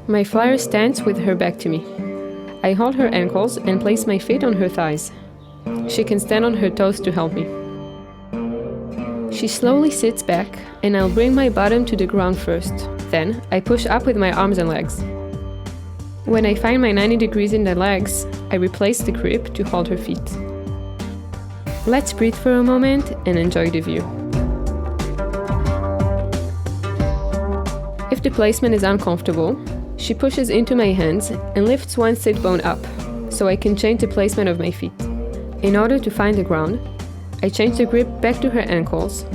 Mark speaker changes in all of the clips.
Speaker 1: My flyer stands with her back to me. I hold her ankles and place my feet on her thighs. She can stand on her toes to help me. She slowly sits back, and I'll bring my bottom to the ground first. Then, I push up with my arms and legs. When I find my 90 degrees in the legs, I replace the grip to hold her feet. Let's breathe for a moment and enjoy the view. If the placement is uncomfortable, she pushes into my hands and lifts one sit bone up, so I can change the placement of my feet. In order to find the ground, I change the grip back to her ankles,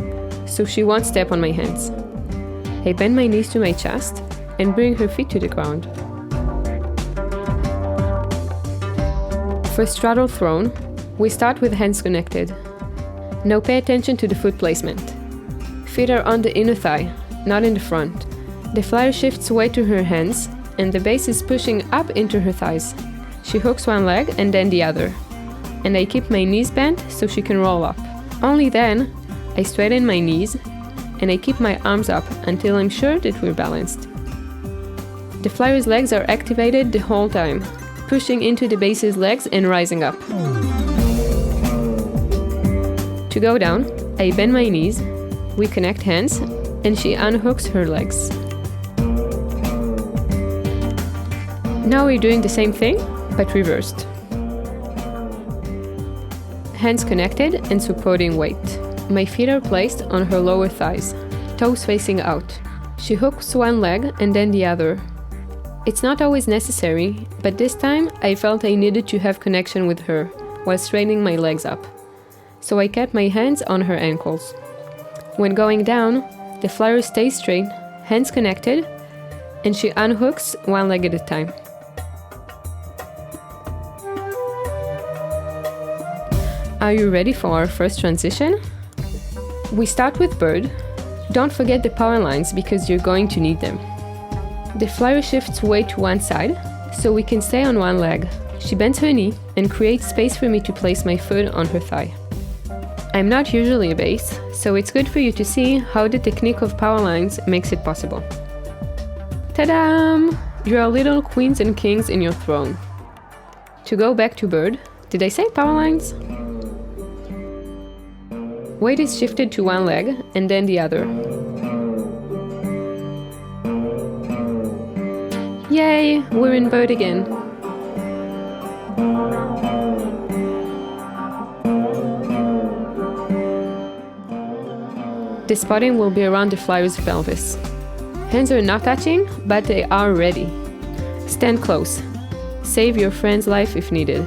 Speaker 1: so she won't step on my hands. I bend my knees to my chest and bring her feet to the ground. For straddle throne, we start with hands connected. Now pay attention to the foot placement. Feet are on the inner thigh, not in the front. The flyer shifts weight to her hands, and the base is pushing up into her thighs. She hooks one leg and then the other, and I keep my knees bent so she can roll up. Only then, I straighten my knees, and I keep my arms up until I'm sure that we're balanced. The flyer's legs are activated the whole time, pushing into the base's legs and rising up. To go down, I bend my knees, we connect hands, and she unhooks her legs. Now we're doing the same thing, but reversed. Hands connected and supporting weight. My feet are placed on her lower thighs, toes facing out. She hooks one leg and then the other. It's not always necessary, but this time I felt I needed to have connection with her while straightening my legs up. So I kept my hands on her ankles. When going down, the flyer stays straight, hands connected, and she unhooks one leg at a time. Are you ready for our first transition? We start with bird. Don't forget the power lines because you're going to need them. The flyer shifts weight to one side, so we can stay on one leg. She bends her knee and creates space for me to place my foot on her thigh. I'm not usually a bass, so it's good for you to see how the technique of power lines makes it possible. Ta-da! You're little queens and kings in your throne. To go back to bird, did I say power lines? Weight is shifted to one leg and then the other. Yay, we're in bird again. The spotting will be around the flyer's pelvis. Hands are not touching, but they are ready. Stand close. Save your friend's life if needed.